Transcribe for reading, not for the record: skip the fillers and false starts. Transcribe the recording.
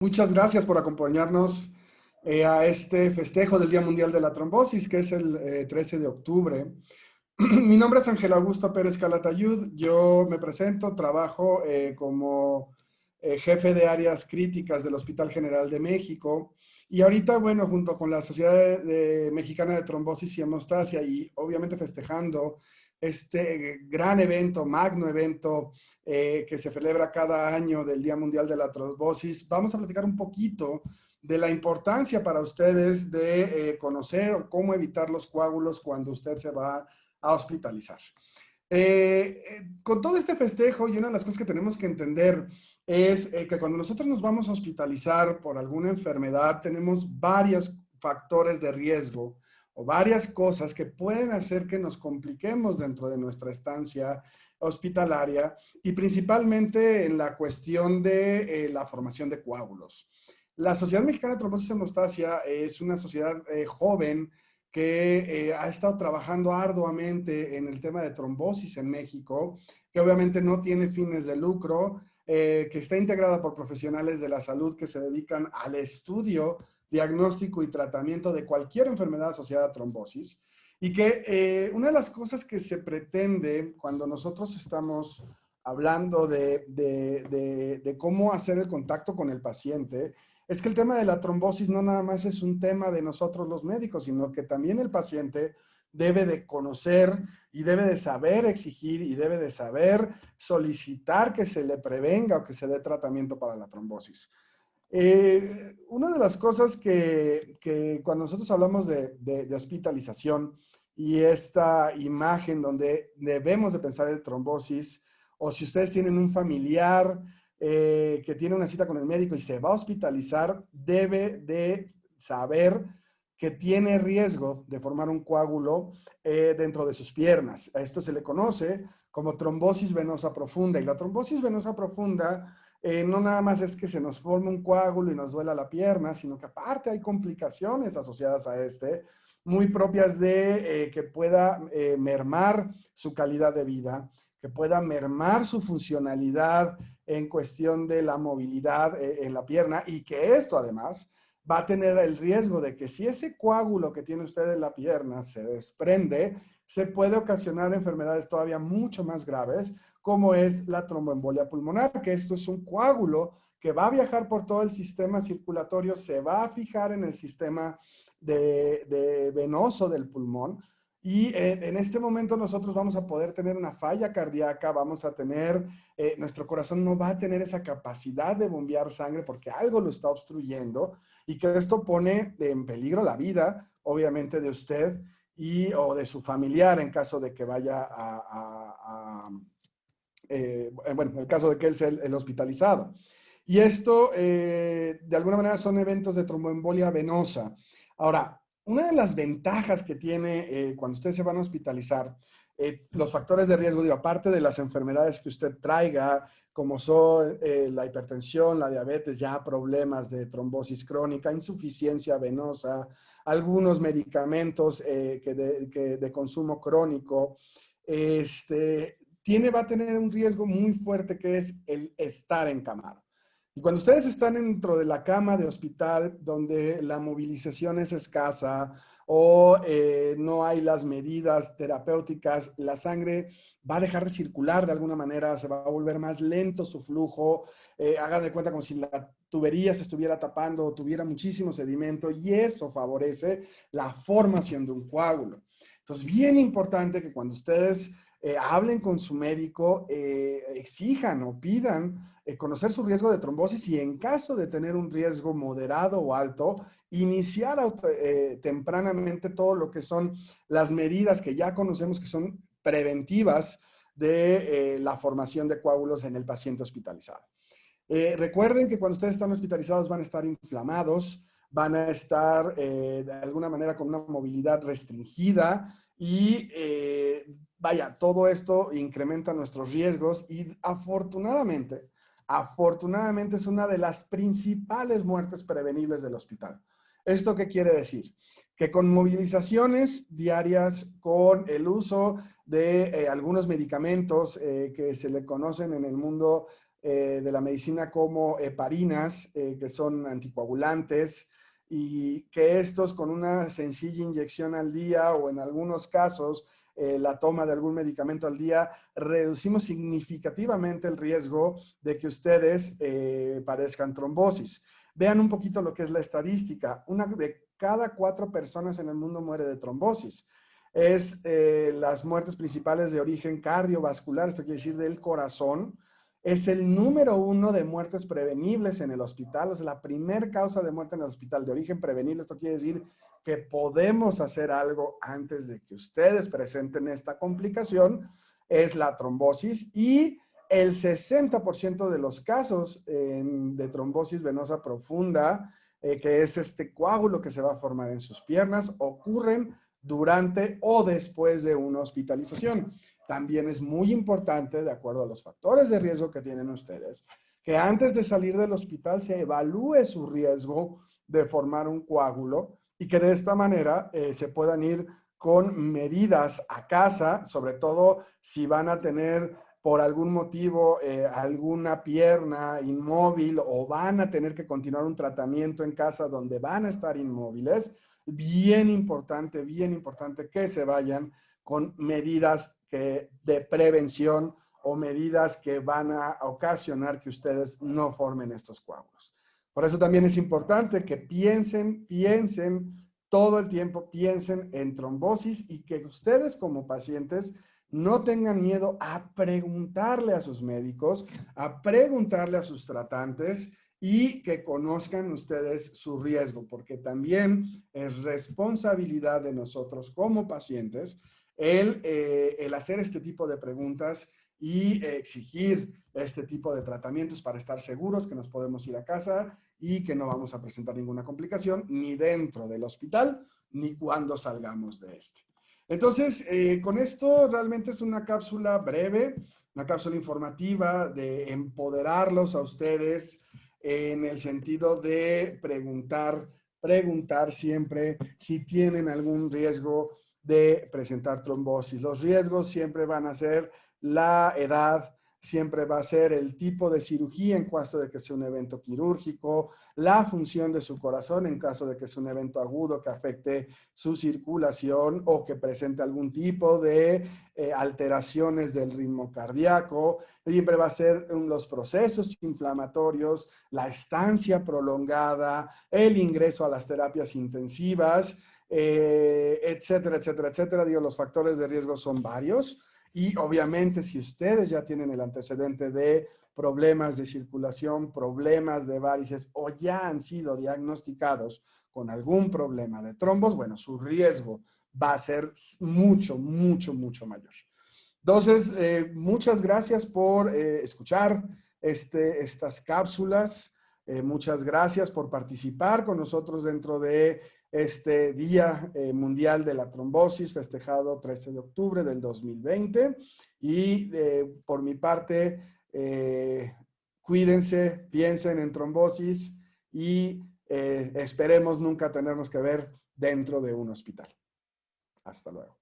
Muchas gracias por acompañarnos a este festejo del Día Mundial de la Trombosis, que es el 13 de octubre. Mi nombre es Ángel Augusto Pérez Calatayud. Yo me presento, trabajo como jefe de áreas críticas del Hospital General de México. Y ahorita, bueno, junto con la Sociedad Mexicana de Trombosis y Hemostasia y obviamente festejando este gran evento, magno evento que se celebra cada año del Día Mundial de la Trombosis, vamos a platicar un poquito de la importancia para ustedes de conocer cómo evitar los coágulos cuando usted se va a hospitalizar. Con todo este festejo, y una de las cosas que tenemos que entender es que cuando nosotros nos vamos a hospitalizar por alguna enfermedad, tenemos varios factores de riesgo o varias cosas que pueden hacer que nos compliquemos dentro de nuestra estancia hospitalaria y principalmente en la cuestión de la formación de coágulos. La Sociedad Mexicana de Trombosis y Hemostasia es una sociedad joven que ha estado trabajando arduamente en el tema de trombosis en México, que obviamente no tiene fines de lucro, que está integrada por profesionales de la salud que se dedican al estudio, diagnóstico y tratamiento de cualquier enfermedad asociada a trombosis, y que una de las cosas que se pretende cuando nosotros estamos hablando de cómo hacer el contacto con el paciente, es que el tema de la trombosis no nada más es un tema de nosotros los médicos, sino que también el paciente debe de conocer y debe de saber exigir y debe de saber solicitar que se le prevenga o que se dé tratamiento para la trombosis. Una de las cosas que cuando nosotros hablamos de hospitalización y esta imagen donde debemos de pensar en trombosis, o si ustedes tienen un familiar que tiene una cita con el médico y se va a hospitalizar, debe de saber que tiene riesgo de formar un coágulo dentro de sus piernas. A esto se le conoce como trombosis venosa profunda. Y la trombosis venosa profunda no nada más es que se nos forme un coágulo y nos duela la pierna, sino que aparte hay complicaciones asociadas a este, muy propias de que pueda mermar su calidad de vida, que pueda mermar su funcionalidad en cuestión de la movilidad en la pierna y que esto además va a tener el riesgo de que si ese coágulo que tiene usted en la pierna se desprende, se puede ocasionar enfermedades todavía mucho más graves, como es la tromboembolia pulmonar, que esto es un coágulo que va a viajar por todo el sistema circulatorio, se va a fijar en el sistema venoso del pulmón, y en este momento nosotros vamos a poder tener una falla cardíaca, vamos a tener, nuestro corazón no va a tener esa capacidad de bombear sangre porque algo lo está obstruyendo y que esto pone en peligro la vida, obviamente, de usted o de su familiar en caso de que vaya bueno, en el caso de que él sea el hospitalizado. Y esto, de alguna manera, son eventos de tromboembolia venosa. Ahora, una de las ventajas que tiene cuando ustedes se van a hospitalizar, los factores de riesgo, digo, aparte de las enfermedades que usted traiga, como son la hipertensión, la diabetes, ya problemas de trombosis crónica, insuficiencia venosa, algunos medicamentos de consumo crónico, va a tener un riesgo muy fuerte que es el estar encamado. Y cuando ustedes están dentro de la cama de hospital donde la movilización es escasa o no hay las medidas terapéuticas, la sangre va a dejar de circular de alguna manera, se va a volver más lento su flujo, hagan de cuenta como si la tubería se estuviera tapando o tuviera muchísimo sedimento y eso favorece la formación de un coágulo. Entonces, bien importante que cuando ustedes hablen con su médico, exijan o pidan conocer su riesgo de trombosis y en caso de tener un riesgo moderado o alto, iniciar tempranamente todo lo que son las medidas que ya conocemos que son preventivas de la formación de coágulos en el paciente hospitalizado. Recuerden que cuando ustedes están hospitalizados van a estar inflamados, van a estar de alguna manera con una movilidad restringida y vaya, todo esto incrementa nuestros riesgos y afortunadamente es una de las principales muertes prevenibles del hospital. ¿Esto qué quiere decir? Que con movilizaciones diarias, con el uso de algunos medicamentos que se le conocen en el mundo de la medicina como heparinas, que son anticoagulantes, y que estos con una sencilla inyección al día o en algunos casos la toma de algún medicamento al día, reducimos significativamente el riesgo de que ustedes padezcan trombosis. Vean un poquito lo que es la estadística. Una de cada 4 personas en el mundo muere de trombosis. Es las muertes principales de origen cardiovascular, esto quiere decir del corazón. Es el número 1 de muertes prevenibles en el hospital, o sea, la primera causa de muerte en el hospital de origen prevenible. Esto quiere decir que podemos hacer algo antes de que ustedes presenten esta complicación, es la trombosis, y el 60% de los casos de trombosis venosa profunda, que es este coágulo que se va a formar en sus piernas, ocurren durante o después de una hospitalización. También es muy importante, de acuerdo a los factores de riesgo que tienen ustedes, que antes de salir del hospital se evalúe su riesgo de formar un coágulo y que de esta manera se puedan ir con medidas a casa, sobre todo si van a tener por algún motivo alguna pierna inmóvil o van a tener que continuar un tratamiento en casa donde van a estar inmóviles. Bien importante que se vayan con medidas de prevención o medidas que van a ocasionar que ustedes no formen estos coágulos. Por eso también es importante que piensen todo el tiempo, piensen en trombosis y que ustedes como pacientes no tengan miedo a preguntarle a sus médicos, a preguntarle a sus tratantes y que conozcan ustedes su riesgo, porque también es responsabilidad de nosotros como pacientes el hacer este tipo de preguntas y exigir este tipo de tratamientos para estar seguros que nos podemos ir a casa y que no vamos a presentar ninguna complicación ni dentro del hospital ni cuando salgamos de este. Entonces, con esto realmente es una cápsula breve, una cápsula informativa de empoderarlos a ustedes en el sentido de preguntar siempre si tienen algún riesgo de presentar trombosis. Los riesgos siempre van a ser la edad, siempre va a ser el tipo de cirugía en caso de que sea un evento quirúrgico, la función de su corazón en caso de que sea un evento agudo que afecte su circulación o que presente algún tipo de alteraciones del ritmo cardíaco. Siempre va a ser los procesos inflamatorios, la estancia prolongada, el ingreso a las terapias intensivas, etcétera, etcétera, etcétera. Digo, los factores de riesgo son varios. Y obviamente si ustedes ya tienen el antecedente de problemas de circulación, problemas de varices o ya han sido diagnosticados con algún problema de trombos, bueno, su riesgo va a ser mucho, mucho, mucho mayor. Entonces, muchas gracias por escuchar estas cápsulas. Muchas gracias por participar con nosotros dentro de este Día Mundial de la Trombosis, festejado 13 de octubre del 2020. Y por mi parte, cuídense, piensen en trombosis y esperemos nunca tenernos que ver dentro de un hospital. Hasta luego.